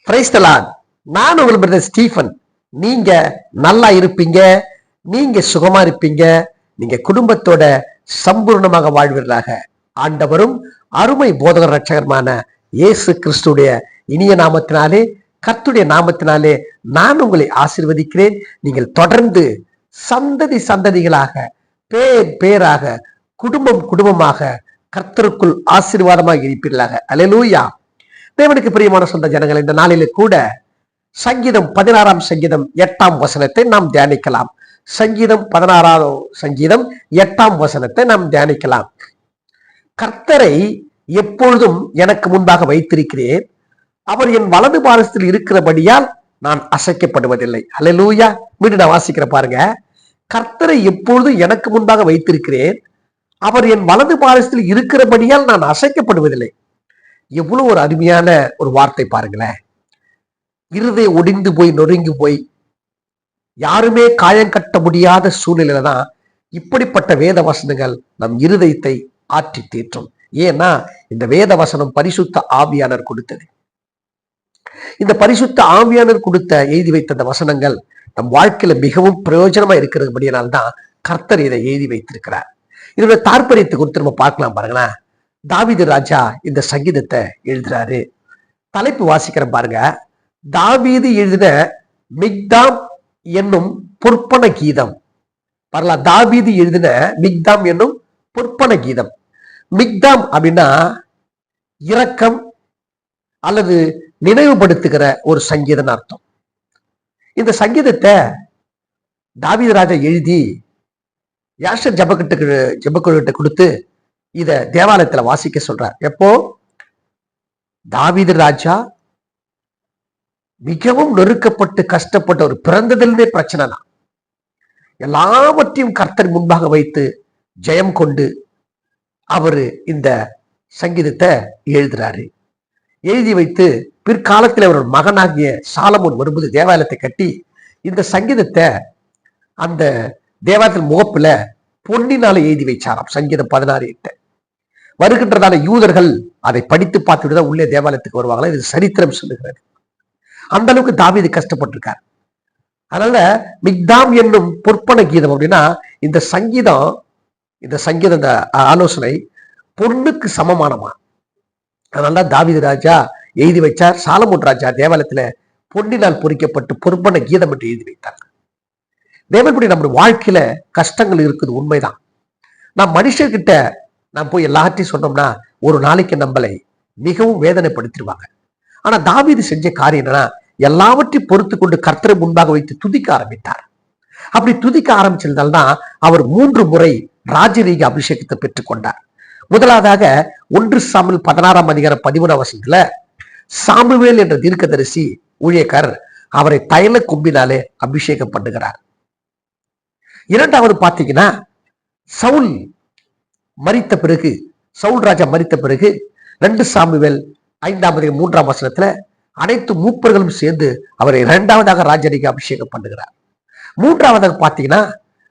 Praise the Lord. நான் உங்கள் brother Stephen. நீங்க நல்லா இருப்பீங்க, நீங்க சுகமா இருப்பீங்க, நீங்க குடும்பத்தோட சம்பூர்ணமாக வாழ்வீர்களாக. ஆண்டவரும் அருமை போதகர் ரட்சகருமான இயேசு கிறிஸ்துடைய இனிய நாமத்தினாலே, கர்த்தருடைய நாமத்தினாலே நான் உங்களை ஆசீர்வதிக்கிறேன். நீங்கள் தொடர்ந்து சந்ததி சந்ததிகளாக, பேர் பேராக, குடும்பம் குடும்பமாக கர்த்தருக்குள் ஆசீர்வாதமாக இருப்பீர்களாக. அல்லேலூயா. தேவனுக்கு பிரியமான சொந்த ஜனங்கள், இந்த நாளிலே கூட சங்கீதம் 16 சங்கீதம் 8 நாம் தியானிக்கலாம். சங்கீதம் 16 8 நாம் தியானிக்கலாம். கர்த்தரை எப்பொழுதும் எனக்கு முன்பாக வைத்திருக்கிறேன், அவர் என் வலது பாரசத்தில் இருக்கிறபடியால் நான் அசைக்கப்படுவதில்லை. அல்லேலூயா. மீண்டும் நான் வாசிக்கிற பாருங்க. கர்த்தரை எப்பொழுதும் எனக்கு முன்பாக வைத்திருக்கிறேன், அவர் என் வலது பாரசத்தில் இருக்கிறபடியால் நான் அசைக்கப்படுவதில்லை. எவ்வளவு ஒரு அருமையான ஒரு வார்த்தை பாருங்களேன். இருதயம் ஒடிந்து போய் நொறுங்கி போய் யாருமே காயம் கட்ட முடியாத சூழ்நிலையில தான் இப்படிப்பட்ட வேத வசனங்கள் நம் இருதயத்தை ஆற்றி தேற்றும். ஏன்னா இந்த வேத வசனம் பரிசுத்த ஆவியானவர் கொடுத்தது. இந்த பரிசுத்த ஆவியானவர் கொடுத்த எழுதி வைத்த இந்த வசனங்கள் நம் வாழ்க்கையில மிகவும் பிரயோஜனமா இருக்கிறபடியால்தான் கர்த்தர் இதை எழுதி வைத்திருக்கிறார். இதோட தாற்பயத்தை குறித்து நம்ம பார்க்கலாம். பாருங்களேன், தாவீது ராஜா இந்த சங்கீதத்தை எழுதுறாரு. தலைப்பு வாசிக்கிற பாருங்க. தாவீது எழுதின மிக்தாம் என்னும் பொற்பன கீதம். வரலாம். தாவீது எழுதின மிக்தாம் என்னும் பொற்பன கீதம். மிக்தாம் அப்படின்னா இரக்கம் அல்லது நினைவுபடுத்துகிற ஒரு சங்கீதம் அர்த்தம். இந்த சங்கீதத்தை தாவீது ராஜா எழுதி யாஷர் ஜெபக்குழுக்கிட்ட கொடுத்து இத தேவாலயத்துல வாசிக்க சொல்றார். எப்போ? தாவீது ராஜா மிகவும் நொறுக்கப்பட்டு கஷ்டப்பட்ட ஒரு பிறந்ததிலே பிரச்சனை தான். எல்லாவற்றையும் கர்த்தர் முன்பாக வைத்து ஜெயம் கொண்டு அவரு இந்த சங்கீதத்தை எழுதுறாரு. எழுதி வைத்து பிற்காலத்தில் அவரோட மகனாகிய சாலமோன் வரும்போது தேவாலயத்தை கட்டி இந்த சங்கீதத்தை அந்த தேவாலயத்தின் முகப்புல பொன்னினால எழுதி வைச்சாராம். சங்கீதம் 16:8 வருகின்றதால யூதர்கள் அதை படித்து பார்த்துட்டு தான் உள்ளே தேவாலயத்துக்கு வருவாங்களா. இது சரித்திரம் சொல்லுகிறது. அந்த அளவுக்கு தாவீது கஷ்டப்பட்டிருக்கார். அதனால மிக்தாம் என்னும் பொற்பன கீதம் அப்படின்னா இந்த சங்கீதம் இந்த ஆலோசனை பொண்ணுக்கு சமமானமா. அதனால தாவீது ராஜா எழுதி வைச்சார். சாலமோன் ராஜா தேவாலயத்துல பொன்னினால் பொறிக்கப்பட்டு பொற்பன கீதம் என்று எழுதி வைத்தார். தேவனுடைய நம்முடைய வாழ்க்கையில கஷ்டங்கள் இருக்குது, உண்மைதான். நாம் மனுஷர்கிட்ட நாம் போய் எல்லாத்தையும் சொன்னோம்னா ஒரு நாளைக்கு நம்மளை மிகவும் வேதனைப்படுத்திடுவாங்க. ஆனா தாவீது செஞ்ச காரியம் என்னன்னா, எல்லாவற்றையும் பொறுத்து கொண்டு கர்த்தரை முன்பாக வைத்து துதிக்க ஆரம்பித்தார். அப்படி துதிக்க ஆரம்பிச்சிருந்தால்தான் அவர் 3 முறை ராஜரீக அபிஷேகத்தை பெற்றுக் கொண்டார். முதலாவதாக 1 சாமுவேல் 16:13 சாமுவேல் என்ற தீர்க்கதரிசி ஊழியக்காரர் அவரை தைல கொம்பினாலே அபிஷேகம் பண்ணுகிறார். இரண்டாவது பாத்தீங்கன்னா சவுல் ராஜா மரித்த பிறகு 2 சாமுவேல் 5:3 அனைத்து மூப்பர்களும் சேர்ந்து அவரை 2வது ராஜரீக அபிஷேகம் பண்ணுகிறார். 3வது பாத்தீங்கன்னா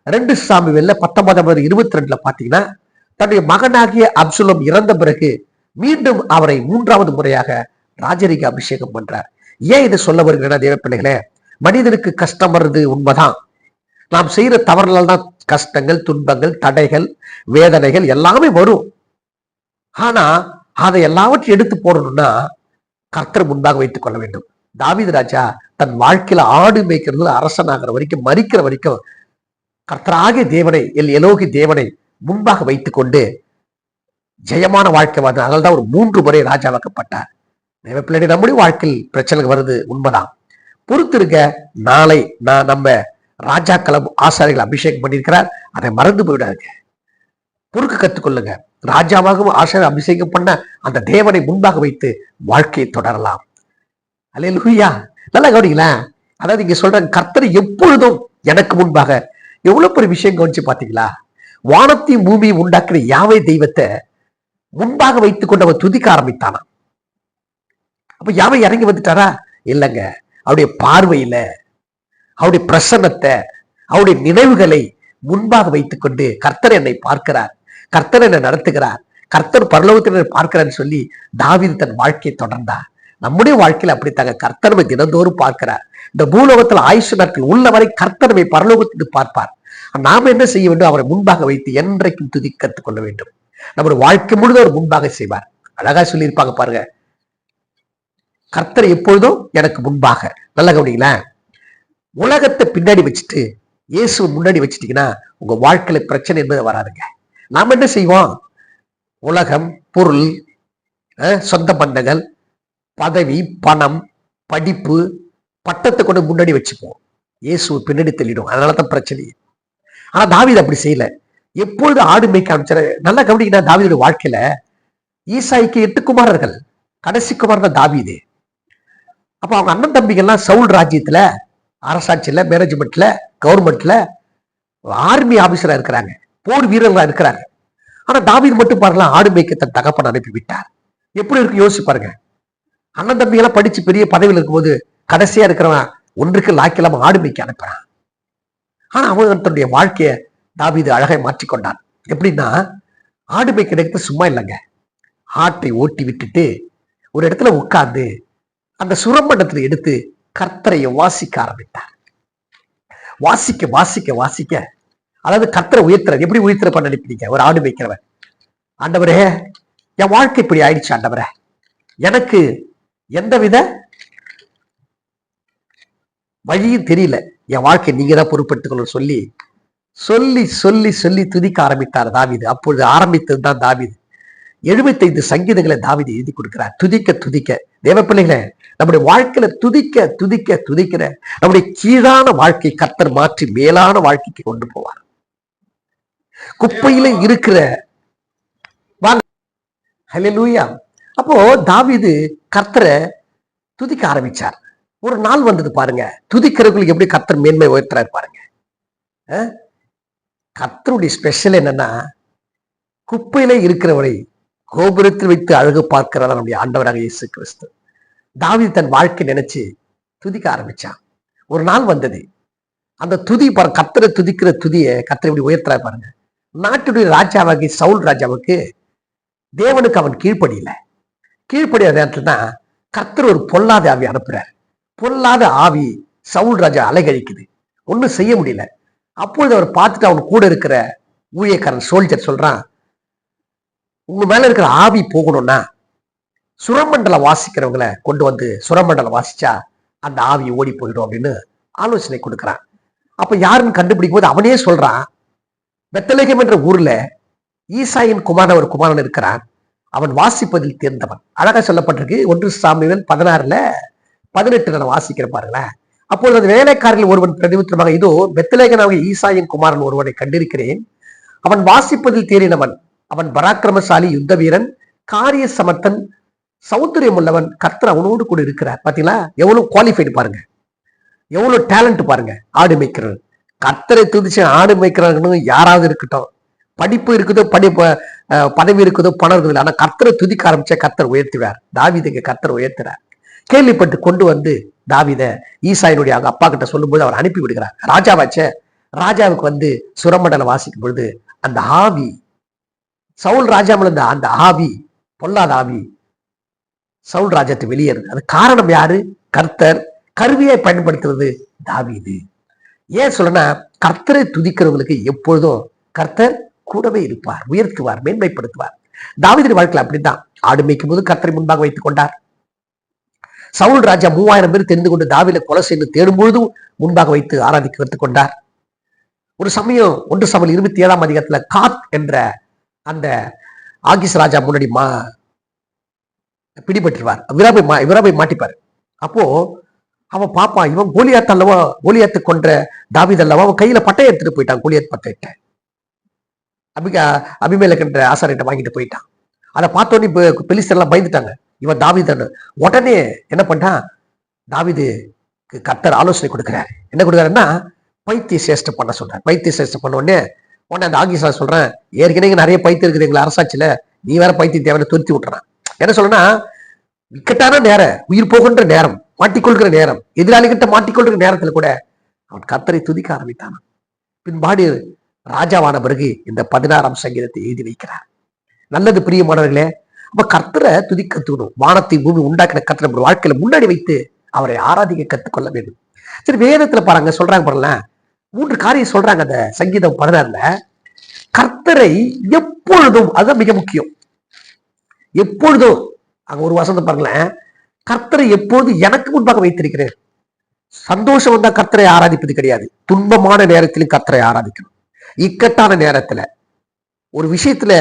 2 சாமுவேல்ல 19:22 பாத்தீங்கன்னா தன்னுடைய மகனாகிய அப்சலோம் இறந்த பிறகு மீண்டும் அவரை 3வது முறையாக ராஜரீக அபிஷேகம் பண்றார். ஏன் இதை சொல்ல வருகிறேன்னா, தேவ பிள்ளைகளே, மனிதனுக்கு கஷ்டம் வர்றது உண்மைதான். நாம் செய்யற தவறுகள் தான் கஷ்டங்கள், துன்பங்கள், தடைகள், வேதனைகள் எல்லாமே வரும். ஆனா அதை எல்லாவற்றையும் எடுத்து போடணும்னா கர்த்தர் முன்பாக வைத்துக் கொள்ள வேண்டும். தாவீது ராஜா தன் வாழ்க்கையில ஆடு மேய்க்கிறது அரசனாகிற வரைக்கும், மரிக்கிற வரைக்கும் கர்த்தராகிய தேவனை, எலோகி தேவனை முன்பாக வைத்துக் கொண்டு ஜெயமான வாழ்க்கை வாழ்ந்தார். அதனால தான் ஒரு 3 முறை ராஜாவாக்கப்பட்டார். தேவ பிள்ளை, நம்முடைய வாழ்க்கையில் பிரச்சனை வருது உண்மைதான். பொறுத்திருக்க. நாளை நம்ம ராஜாக்களம் ஆசாரிகள் அபிஷேகம் பண்ணியிருக்கிறார், அதை மறந்து போயிடாதுங்க. பொறுக்க கத்துக்கொள்ளுங்க. ராஜாவாகவும் ஆசாரியர் அபிஷேகம் பண்ண அந்த தேவனை முன்பாக வைத்து வாழ்க்கையை தொடரலாம். அல்லேலூயா. நல்லா கவனிங்களேன். அதாவது இங்க சொல்ற கர்த்தர் எப்பொழுதும் எனக்கு முன்பாக. எவ்வளவு பெரிய விஷயம் கவனிச்சு பாத்தீங்களா? வானத்தையும் பூமியை உண்டாக்குற யாவே தெய்வத்தை முன்பாக வைத்துக் கொண்டு அவன் துதிக்க ஆரம்பித்தானா. அப்ப யாவை இறங்கி வந்துட்டாரா? இல்லைங்க. அவருடைய பார்வையில, அவருடைய பிரசன்னத்தை, அவருடைய நினைவுகளை முன்பாக வைத்துக் கொண்டு கர்த்தர் என்னை பார்க்கிறார், கர்த்தர் என்னை நடத்துகிறார், கர்த்தர் பரலோகத்தினர் பார்க்கிறான்னு சொல்லி தாவீது தன் வாழ்க்கையை தொடர்ந்தார். நம்முடைய வாழ்க்கையில அப்படித்தாங்க கர்த்தர் நம்மை தினந்தோறும் பார்க்கிறார். இந்த பூலோகத்தில் ஆயுசு நாட்கள் உள்ளவரை கர்த்தர் நம்மை பரலோகத்துக்கு பார்ப்பார். நாம என்ன செய்ய வேண்டும்? அவரை முன்பாக வைத்து என்றைக்கும் துதி கற்றுக்கொள்ள வேண்டும். நம்முடைய வாழ்க்கை முழுதும் அவர் முன்பாக செய்வார். அழகா சொல்லியிருப்பாங்க பாருங்க, கர்த்தர் எப்பொழுதும் எனக்கு முன்பாக. நல்ல கவனிங்களேன், உலகத்தை பின்னாடி வச்சுட்டு இயேசு முன்னாடி வச்சுட்டீங்கன்னா உங்க வாழ்க்கையில பிரச்சனை என்பது வராதுங்க. நாம என்ன செய்வோம்? உலகம், பொருள், சொந்த பந்தங்கள், பதவி, பணம், படிப்பு, பட்டத்தை கொண்டு முன்னாடி வச்சுப்போம். இயேசு பின்னாடி தள்ளிடும். அதனாலதான் பிரச்சனை. ஆனா தாவீது அப்படி செய்யல. எப்பொழுது ஆடு மேய்க்க ஆரம்பிச்சாரு? நல்லா கவனிக்கணும், தாவீதுடைய வாழ்க்கையில ஈசாய்க்கு 8 குமாரர்கள், கடைசி குமாரன் தான் தாவீது. அப்ப அவங்க அண்ணன் தம்பிகள்லாம் சவுல் ராஜ்யத்துல, அரசாட்சியில, மேனேஜ்மெண்ட்ல, கவர்மெண்ட்ல ஆர்மி ஆபீசரா இருக்கிறாங்க, போர் வீரர்களா இருக்கிறாங்க. ஆனா தாவீது மட்டும் பாருங்க, ஆடு மேய்க்க தன் தகப்பன் அனுப்பி விட்டார். எப்படி இருக்கு யோசிச்சு பாருங்க. அண்ணன் தம்பிகள்லாம் படிச்சு பெரிய பதவியில் இருக்கும்போது கடைசியா இருக்கிறவன் ஒன்றுக்கு லாய்க்கலாம ஆடு மேய்க்க அனுப்புறான். ஆனா அவன் தன்னுடைய வாழ்க்கைய தாவீது அழகை மாற்றிக்கொண்டான். எப்படின்னா, ஆடு மேய்க்கிறது சும்மா இல்லைங்க. ஆட்டை ஓட்டி விட்டுட்டு ஒரு இடத்துல உட்கார்ந்து அந்த சுரமண்டலத்தில் எடுத்து கர்த்தரையை வாசிக்க ஆரம்பித்தார். வாசிக்க வாசிக்க வாசிக்க, அதாவது கர்த்தரை உயர்த்துறது. எப்படி உயர்த்துறப்ப நினைப்பீங்க? ஒரு ஆடு மேய்க்கிறவன், ஆண்டவரே என் வாழ்க்கை இப்படி ஆயிடுச்சு, ஆண்டவரே எனக்கு எந்தவித வழியும் தெரியல, என் வாழ்க்கை நீங்க தான் பொறுப்பெடுத்துக்கணும் சொல்லி சொல்லி சொல்லி சொல்லி துதிக்க ஆரம்பித்தார் தாவீது. அப்பொழுது ஆரம்பித்தது தான் தாவீது 75 சங்கீதங்களை தாவீது எழுதி கொடுக்கிறார். துதிக்க துதிக்க தேவ பிள்ளைகளை, நம்முடைய வாழ்க்கையில துதிக்க துதிக்க துதிக்கிற நம்முடைய கீழான வாழ்க்கை கர்த்தர் மாற்றி மேலான வாழ்க்கைக்கு கொண்டு போவார். குப்பையில இருக்கிற ஹல்லேலூயா. அப்போ தாவீது கர்த்தரை துதிக்க ஆரம்பிச்சார். ஒரு நாள் வந்தது பாருங்க, துதிக்கிறவங்களுக்கு எப்படி கர்த்தர் மேன்மை உயர்த்துறாரு பாருங்க. கர்த்தருடைய ஸ்பெஷல் என்னன்னா, குப்பையில இருக்கிறவரை கோபுரத்தில் வைத்து அழகு பார்க்கிறதா நம்முடைய ஆண்டவராக இயேசு கிறிஸ்து. தாவீது தன் வாழ்க்கை நினைச்சு துதிக்க ஆரம்பிச்சான். ஒரு நாள் வந்தது, அந்த துதி பாருங்க, கர்த்தரை துதிக்கிற துதியை கர்த்தர் இப்படி உயர்த்துறா பாருங்க. நாட்டுடைய ராஜாவாகி சவுல் ராஜாவுக்கு தேவனுக்கு அவன் கீழ்ப்படியில. கீழ்ப்படியாத நேரத்துல தான் கர்த்தர் ஒரு பொல்லாத ஆவி அனுப்புறார். பொல்லாத ஆவி சவுல் ராஜா அலைகழிக்குது, ஒன்னும் செய்ய முடியல. அப்பொழுது அவர் பார்த்துட்டு அவன் கூட இருக்கிற ஊழியக்காரன் சோல்ஜர் சொல்றான், உங்க மேல இருக்கிற ஆவி போகணும்னா சுரமண்டலம் வாசிக்கிறவங்களை கொண்டு வந்து சுரமண்டலம் வாசிச்சா அந்த ஆவி ஓடி போயிடும் அப்படின்னு ஆலோசனை கொடுக்கிறான். அப்ப யாருன்னு கண்டுபிடிக்கும் போது அவனே சொல்றான், பெத்லகேம் என்ற ஊர்ல ஈசாயின் குமாரன் ஒரு குமாரன் இருக்கிறான், அவன் வாசிப்பதில் தேர்ந்தவன். அழகா சொல்லப்பட்டிருக்கு 1 சாமுவேல் 16:18 நான் வாசிக்கிற பாருங்களேன். அப்பொழுது அந்த வேலைக்காரர்கள் ஒருவன் பிரதிபத்திரமாக, இதோ பெத்லகேமாகிய ஈசாயின் குமாரன் ஒருவனை கண்டிருக்கிறேன், அவன் வாசிப்பதில் தேறினவன், அவன் பராக்கிரமசாலி, யுத்த வீரன், காரிய சமர்த்தன், சௌந்தரியம் உள்ளவன், கர்த்தர் அவனோடு கூட இருக்கிறார். பாத்தீங்களா எவ்வளவு குவாலிஃபைடு பாருங்க, எவ்வளவு டேலண்ட் பாருங்க. ஆடு மேய்க்கிறது, கர்த்தரை துதிச்சு ஆடு மேய்க்கிறாங்கன்னு யாராவது இருக்கட்டும், படிப்பு இருக்குதோ, பதவி இருக்குதோ, பணம் இருக்குதோ, ஆனா கர்த்தரை துதிக்க ஆரம்பிச்சா கர்த்தர் உயர்த்துவார். தாவீதுக்கு கர்த்தர் உயர்த்துறார். கேள்விப்பட்டு கொண்டு வந்து தாவீத ஈசாயினுடைய அப்பா கிட்ட சொல்லும்போது அவர் அனுப்பி விடுகிறார். ராஜாவாச்சே, ராஜாவுக்கு வந்து சுரமண்டலம் வாசிக்கும் பொழுது அந்த ஆவி சவுல் ராஜாவில் இருந்த அந்த ஆவி, பொல்லாத ஆவி சவுல் ராஜாத்தை வெளியேறுது. அது காரணம் யாரு? கர்த்தர் கருவியை பயன்படுத்துறது தாவீது. ஏன் சொல்லனா, கர்த்தரை துதிக்கிறவங்களுக்கு எப்பொழுதும் கர்த்தர் கூடவே இருப்பார், உயர்த்துவார், மேன்மைப்படுத்துவார். தாவீது வாழ்க்கையில் அப்படித்தான். ஆடு மேய்க்கும் போது கர்த்தரை முன்பாக வைத்துக் கொண்டார். சவுல் ராஜா 3000 பேர் தெரிந்து கொண்டு தாவீதை கொலை செய்து தேடும் பொழுதும் முன்பாக வைத்து ஆராதிக்க கற்றுக்கொண்டார். ஒரு சமயம் 1 சாமுவேல் 27ஆம் அதிகாரத்துல காத் என்ற அந்த ஆகிஸ் ராஜா முன்னாடி பிடிபட்டுருவார். விராபை மாட்டிப்பாரு. அப்போ அவன் பாப்பான், இவன் கோலியாத் அல்லவா, கோலியாத்து கொன்ற தாவீது அல்லவா, அவன் கையில பட்டையை எடுத்துட்டு போயிட்டான். கோலியாத் பட்டையிட்ட அபிமெலேக் என்ற ஆசாரிட்ட வாங்கிட்டு போயிட்டான். அதை பார்த்தோன்னே பெலிஸ்தர் எல்லாம் பயந்துட்டாங்க, இவன் தாவீது. உடனே என்ன பண்ணான், தாவீது கர்த்தர் ஆலோசனை கொடுக்கிறார். என்ன கொடுக்குறாருன்னா, பைத்திய சேஷ்டம் பண்ண சொல்றார். பைத்திய சேஷ்டம் பண்ண உடனே அந்த ஆகிசா சொல்றேன், ஏற்கனவே நிறைய பைத்தியம் இருக்குது எங்களை அரசாட்சியில, நீ வேற பைத்தியம் தேவையான துருத்தி விட்டுறான். என்ன சொல்றேன்னா, இக்கட்டான நேரம், உயிர் போகின்ற நேரம், மாட்டிக்கொள்கிற நேரம், எதிராளிகிட்ட மாட்டிக்கொள்கிற நேரத்துல கூட அவன் கர்த்தரை துதிக்க ஆரம்பித்தான். பின்பாடு ராஜாவான பிறகு இந்த 16ஆம் சங்கீதத்தை எழுதி வைக்கிறார். நல்லது பிரியமானவர்களே, அப்ப கர்த்தரை துதி கத்துக்கணும். வானத்தை பூமி உண்டாக்கின கர்த்தரை நம்ம வாழ்க்கையில முன்னாடி வைத்து அவரை ஆராதிக்க கத்துக்கொள்ள வேண்டும். சரி, வேதத்துல பாருங்க சொல்றாங்க பாருங்கள, 3 காரியம் சொல்றாங்க அந்த சங்கீதம் 16ல. கர்த்தரை எப்பொழுதும், அதுதான் மிக முக்கியம், எப்பொழுதும். அங்க ஒரு வசனம் பாருங்களேன், கர்த்தரை எப்பொழுது எனக்கு முன்பாக வைத்திருக்கிறேன். சந்தோஷம் வந்தா கர்த்தரை ஆராதிப்பது கிடையாது, துன்பமான நேரத்திலும் கர்த்தரை ஆராதிக்கணும். இக்கட்டான நேரத்துல ஒரு விஷயத்துல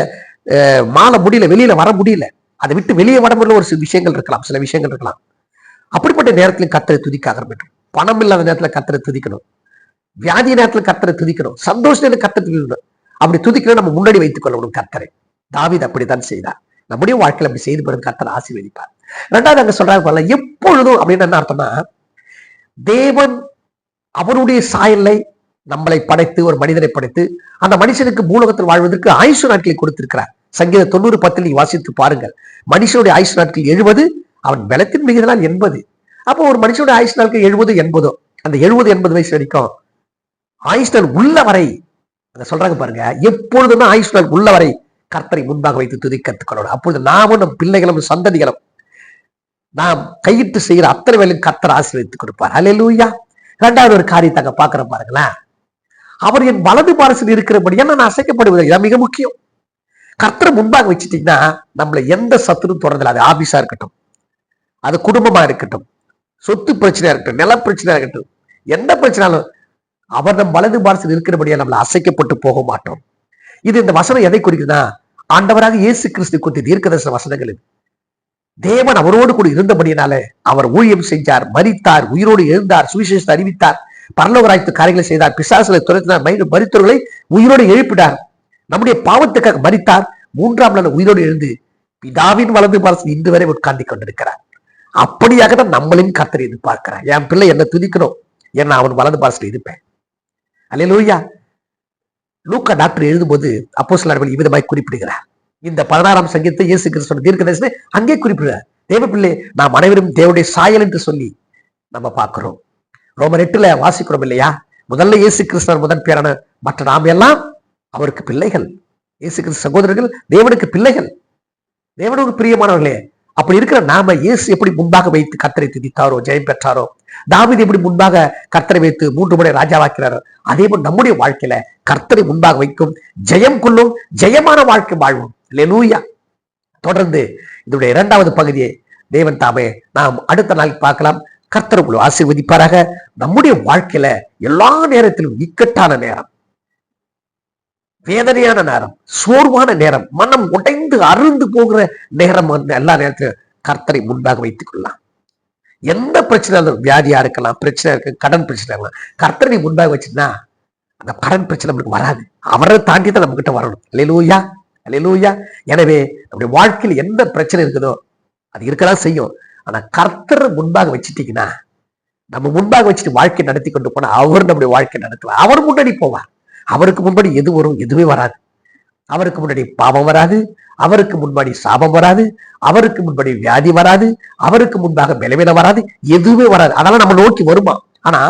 மாற முடியல, வெளியில வர முடியல, அதை விட்டு வெளியே வர முடியல, ஒரு சில விஷயங்கள் இருக்கலாம். அப்படிப்பட்ட நேரத்திலும் கர்த்தரை துதிக்க வேண்டும். பணம் இல்லாத நேரத்துல கர்த்தரை துதிக்கணும், வியாதி நேரத்துல கர்த்தரை துதிக்கணும், சந்தோஷ நேரத்துல கர்த்தரை துதிக்கணும். அப்படி துதிக்கணும், நம்ம முன்னாடி வைத்துக் கொள்ளணும் கர்த்தரை. தாவீது அப்படித்தான் செய்தார். நம்முடைய வாழ்க்கையில அப்படி செய்து பிறகு கர்த்தர் ஆசீர்வதிப்பார். 2வது அங்க சொல்றாங்க எப்பொழுதும் அப்படின்னு என்ன அர்த்தம்னா, தேவன் அவருடைய சாயலை நம்மளை படைத்து, ஒரு மனிதனை படைத்து, அந்த மனுஷனுக்கு பூலோகத்தில் வாழ்வதற்கு ஆயுசு நாட்களை கொடுத்திருக்கிறார். சங்கீதம் 90:10 நீங்க வாசித்து பாருங்கள். மனுஷனுடைய ஆயுசு நாட்கள் 70, அவன் பலத்தின் மிகுதினால் 80. அப்போ ஒரு மனுஷனுடைய ஆயுசு நாட்கள் 70, 80. அந்த 70-80 வயசு வரைக்கும் ஆயுசு நாள் உள்ள வரை சொல்றாங்க பாருங்க, எப்பொழுதுமே ஆயுசு நாள் உள்ள வரை கர்த்தரை முன்பாக வைத்து துதி கத்துக்கொள்ளணும். அப்பொழுது நாமும் நம் பிள்ளைகளும் சந்ததிகளும் நாம் கையிட்டு செய்கிற அத்தனை வேலையும் கர்த்தர் ஆசீர்வதித்துக் கொடுப்பார். அல்லேலூயா. 2வது ஒரு காரியத்தை அங்க பாக்குற பாருங்களேன், அவர் என் வலது பாரசில் இருக்கிறபடியா நான் அசைக்கப்படுவதில்லை. இதான் மிக முக்கியம். கர்த்தரை முன்பாக வச்சுட்டீங்கன்னா நம்மளை எந்த சத்துரும் தொடர்றதில்லை. அது ஆபீஸா இருக்கட்டும், அது குடும்பமா இருக்கட்டும், சொத்து பிரச்சனையா இருக்கட்டும், நில பிரச்சனையா இருக்கட்டும், எந்த பிரச்சனாலும் அவர் நம் வலது பாரசில் இருக்கிறபடியா நம்மளை அசைக்கப்பட்டு போக மாட்டோம். இது இந்த வசனம் எதை குறிக்குதுன்னா, ஆண்டவராக இயேசு கிறிஸ்து குறித்து தீர்க்கதரிசன வசனங்கள். தேவன் அவரோடு கூட இருந்தபடியினால அவர் ஊழியம் செஞ்சார், மரித்தார், உயிரோடு எழுந்தார், சுவிசேஷத்தை அறிவித்தார், பரலோக ராஜ்யத்து காரியங்களை செய்தார், பிசாசுகளை துரத்தினார், மரித்தவர்களை உயிரோடு எழுப்பினார், நம்முடைய பாவத்துக்காக மரித்தார், 3ஆம் நாள் உயிரோடு எழுந்து பிதாவின் வலது பாரசில் இன்று வரை உட்கார்ந்து கொண்டிருக்கிறார். அப்படியாக தான் நம்மளையும் கர்த்தர் எதிர்பார்க்கிறார். என் பிள்ளை என்ன துதிக்கணும், ஏன்னா அவன் வலது பாரசில் இருப்பேன். அல்லேலூயா. லூக்கா டாக்டர் எழுதும்போது அப்போஸ்தலர்கள் இவ்விதமாய் குறிப்பிடுகிறார். இந்த 16ஆம் சங்கீதத்தை இயேசு கிறிஸ்து தீர்க்கதரிசனத்தை அங்கே குறிப்பிடுகிறார். தேவ பிள்ளை, நாம் அனைவரும் தேவனுடைய சாயல் என்று சொல்லி நம்ம பார்க்கிறோம். ரோமர் 8ல வாசிக்கிறோம் இல்லையா, முதல்ல இயேசு கிறிஸ்து முதன் பேரான, மற்ற நாம் எல்லாம் அவருக்கு பிள்ளைகள். இயேசு கிறிஸ்து சகோதரர்கள், தேவனுக்கு பிள்ளைகள், தேவனுக்கு பிரியமானவர்களே. அப்படி இருக்கிற நாம இயேசு எப்படி முன்பாக வைத்து கர்த்தரை துதித்தாரோ, ஜெயம் பெற்றாரோ, தாவீது எப்படி முன்பாக கர்த்தரை வைத்து 3 முறை ராஜாவாக்கிறாரோ, அதே போல் நம்முடைய வாழ்க்கையில கர்த்தரை முன்பாக வைக்கும், ஜெயம் கொள்ளும், ஜெயமான வாழ்க்கை வாழ்வோம். அல்லேலூயா. தொடர்ந்து இதனுடைய 2வது பகுதியை தேவன் தாமே நாம் அடுத்த நாள் பார்க்கலாம். கர்த்தர் உங்களை ஆசீர்வதிப்பாராக. நம்முடைய வாழ்க்கையில எல்லா நேரத்திலும் இக்கட்டான நேரம், வேதனையான நேரம், சோர்வான நேரம், மனம் உடைந்து அருந்து போகிற நேரம், எல்லா நேரத்திலும் கர்த்தரை முன்பாக வைத்துக் கொள்ளலாம். எந்த பிரச்சனை, வியாதியா இருக்கலாம், பிரச்சனை இருக்கு, கடன் பிரச்சனை இருக்கலாம், கர்த்தரை முன்பாக வச்சுன்னா அந்த கடன் பிரச்சனை நம்மளுக்கு வராது. அவரை தாண்டி தான் நம்ம கிட்ட வரணும். அல்லேலூயா, அல்லேலூயா. எனவே நம்முடைய வாழ்க்கையில் எந்த பிரச்சனை இருக்குதோ அது இருக்கதான் செய்யும். ஆனா கர்த்தரை முன்பாக வச்சுட்டீங்கன்னா, நம்ம முன்பாக வச்சுட்டு வாழ்க்கை நடத்தி கொண்டு போனா அவர் நம்முடைய வாழ்க்கை நடத்துவார். அவர் முன்னாடி போவார். அவருக்கு முன்னாடி எது வரும், எதுவே வராது. அவருக்கு முன்னாடி பாவம் வராது, அவருக்கு முன்னாடி சாபம் வராது, அவருக்கு முன்னாடி வியாதி வராது, அவருக்கு முன்பாக பலவீனம் வராது, எதுவுமே வராது. அதெல்லாம் நம்ம நோக்கி வருமா? ஆனா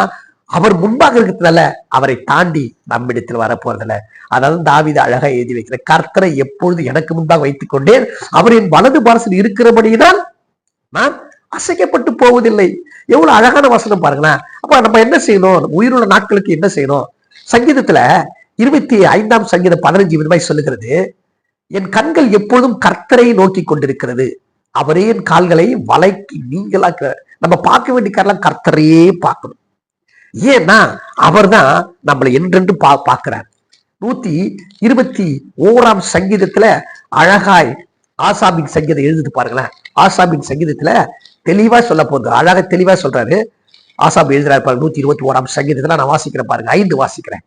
அவர் முன்பாக இருக்கிறதுனால அவரை தாண்டி நம்மிடத்தில் வரப்போறதில்ல. அதாவது தாவீது அழகா எழுதி வைக்கிற, கர்த்தரை எப்பொழுது எனக்கு முன்பாக வைத்துக் கொண்டேன், அவர் என் வலது பாரசில் இருக்கிறபடியினால் நான் அசைக்கப்பட்டு போவதில்லை. எவ்வளவு அழகான வசனம் பாருங்களேன். அப்ப நம்ம என்ன செய்யணும், உயிருள்ள நாட்களுக்கு என்ன செய்யணும்? சங்கீதத்துல 25ஆம் சங்கீதம் 15 விதமாய் சொல்லுகிறது, என் கண்கள் எப்பொழுதும் கர்த்தரை நோக்கி கொண்டிருக்கிறது, அவரே என் கால்களை வலைக்கு நீங்களாக்க. நம்ம பார்க்க வேண்டிய காரணம் கர்த்தரையே பார்க்கணும். ஏன்னா அவர் தான் நம்மளை என்றென்று பார்க்கிறார். 121ஆம் சங்கீதத்துல அழகாய் ஆசாபின் சங்கீதம் எழுதுது பாருங்களேன். ஆசாபின் சங்கீதத்துல தெளிவா சொல்ல போகுது, அழகா தெளிவா சொல்றாரு. ஆசாப் எழுதுறாரு பாருங்க. 121ஆம் சங்கீதத்துல நான் வாசிக்கிறேன் பாருங்க, 5 வாசிக்கிறேன்.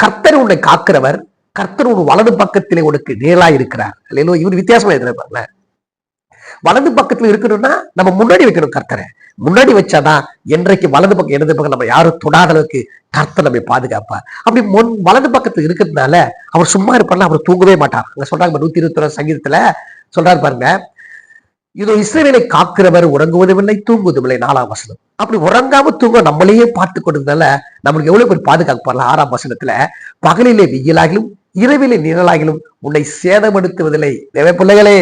கர்த்தர் உன்னை காக்கிறவர், கர்த்தர் உன் வலது பக்கத்திலே உனக்கு நேரா இருக்கிறார். இல்லையா, இவர் வித்தியாசமா எழுதுறாரு பாருங்களேன். வலது பக்கத்துல இருக்கணும்னா நம்ம முன்னாடி வைக்கணும். கர்த்தரை முன்னாடி வச்சாதான் என்றைக்கு வலது பக்கம் இடது பக்கம் நம்ம யாரும் தொடாத அளவுக்கு கர்த்தர் நம்மை பாதுகாப்பார். அப்படி வலது பக்கத்துல இருக்கிறதுனால அவர் சும்மா இருப்பார்ல, அவர் தூங்கவே மாட்டார். அங்க சொல்றாங்க 121 சங்கீதத்துல சொல்றாரு பாருங்க, இதோ இஸ்ரவேலை காக்கிறவர் உறங்குவதுமில்லை, தூங்குவதுமில்லை. 4ஆம் வசனம். அப்படி உறங்காம தூங்க நம்மளையே பார்த்து கொடுத்ததுனால நம்மளுக்கு எவ்வளவு பேர் பாதுகாப்பார்ல. 6ஆம் வசனத்துல பகலிலே வெயிலாகிலும் இரவிலே நிழலாகிலும் உன்னை சேதப்படுத்துவதில்லை. தேவ பிள்ளைகளே,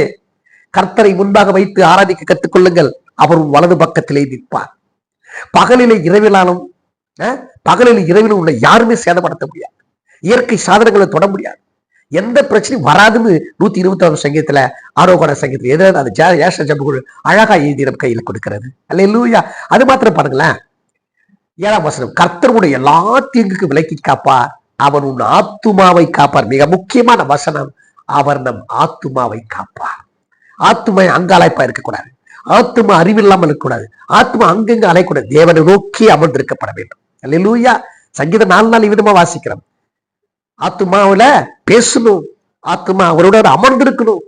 கர்த்தரை முன்பாக வைத்து ஆராதிக்க கற்றுக்கொள்ளுங்கள். அவர் வலது பக்கத்திலே நிற்பார். பகலிலே இரவிலாலும் இரவிலும் உள்ள யாருமே சேதப்படுத்த முடியாது. இயற்கை சாதனங்களை தொட முடியாது. எந்த பிரச்சனையும் வராதுன்னு 126 சங்கீதத்துல ஆரோகண சங்கீதத்துல எதாவது அது அழகா எழுதி நம்ம கையில கொடுக்கிறது. அல்லேலூயா. அது மாத்திரம் பாருங்களேன், 7ஆம் வசனம், கர்த்தருடைய எல்லா தீங்குக்கு விலக்கி காப்பார், அவர் உன் ஆத்துமாவை காப்பார். மிக முக்கியமான வசனம், அவர் நம் ஆத்துமாவை காப்பார். ஆத்துமா அங்காளாய்ப்பா இருக்கக்கூடாது. ஆத்துமா அறிவில்லாமல் இருக்கக்கூடாது. ஆத்மா அங்கங்க அலைக்கூடாது. தேவனை நோக்கி அமர்ந்திருக்கப்பட வேண்டும். அல்லேலூயா. சங்கீதம் 4 நாள் விதமா வாசிக்கிறோம். ஆத்துமாவில பேசணும், ஆத்துமா அவரோட அமர்ந்திருக்கணும்.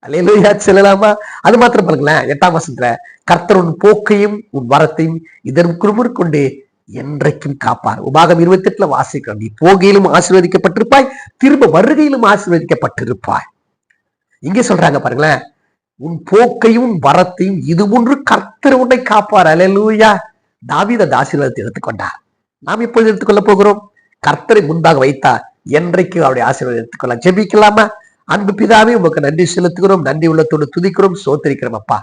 அல்லேலூயா சொல்லலாமா? அது மாத்திரம் பாருங்களேன், 8ஆம் வசனத்துல, கர்த்தர் உன் போக்கையும் உன் வரத்தையும் இதற்கு கொண்டு என்றைக்கும் காப்பார். உபாகம் 28 வாசிக்கிறோம், நீ போகையிலும் ஆசீர்வதிக்கப்பட்டிருப்பாய், திரும்ப வருகையிலும் ஆசீர்வதிக்கப்பட்டிருப்பாய். இங்க சொல்றாங்க பாருங்களேன், உன் போக்கையும் வரத்தையும் இது ஒன்று கர்த்தர் உன்னை காப்பார். அல்லேலூயா. தாவீது அந்த ஆசீர்வாதத்தை எடுத்துக்கொண்டார். நாம் எப்பொழுது எடுத்துக்கொள்ள போகிறோம்? கர்த்தரை முன்பாக வைத்தா என்றைக்கு அவருடைய ஆசீர்வாதம் எடுத்துக்கொள்ளலாம். ஜெபிக்கலாமா? அன்பு பிதாவே, உங்களுக்கு நன்றி செலுத்துகிறோம், நன்றி உள்ளத்தோடு துதிக்கிறோம், சோத்திரிக்கிறோம். அப்பா,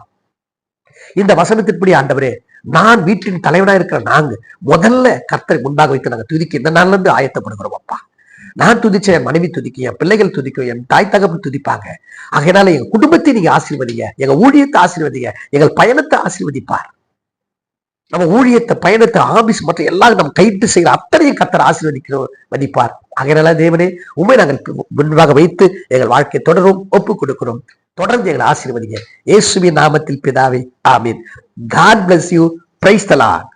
இந்த வசனத்தின்படி ஆண்டவரே, நான் வீட்டின் தலைவனா இருக்கிற நாங்க முதல்ல கர்த்தரை முன்பாக வைத்து நாங்க துதிக்க இந்த நாள்ல இருந்து ஆயத்தப்படுகிறோம். அப்பா, நான் துதிச்ச என் மனைவி துதிக்கும், என் பிள்ளைகள் துதிக்கும், என் தாய் தகப்பன் துதிப்பாங்க. ஆகையினால எங்க குடும்பத்தை நீங்க ஆசீர்வதிங்க, எங்க ஊழியத்தை ஆசீர்வதிங்க, எங்கள் பயணத்தை ஆசீர்வதிப்பார். நம்ம ஊழியத்தை, பயணத்தை, ஆபீஸ் மற்றும் எல்லாம் நம்ம கைட்டு செய்கிற அத்தனையும் கர்த்தர் ஆசீர்வதிக்கிறோம், மதிப்பார். ஆகையினால தேவனே, உண்மை நாங்கள் முன்பாக வைத்து எங்கள் வாழ்க்கையை தொடரும், ஒப்பு கொடுக்கிறோம். தொடர்ந்து எங்களை ஆசீர்வதிங்க. இயேசுவின் நாமத்தில் பிதாவே, ஆமீன். God bless you. Praise the Lord.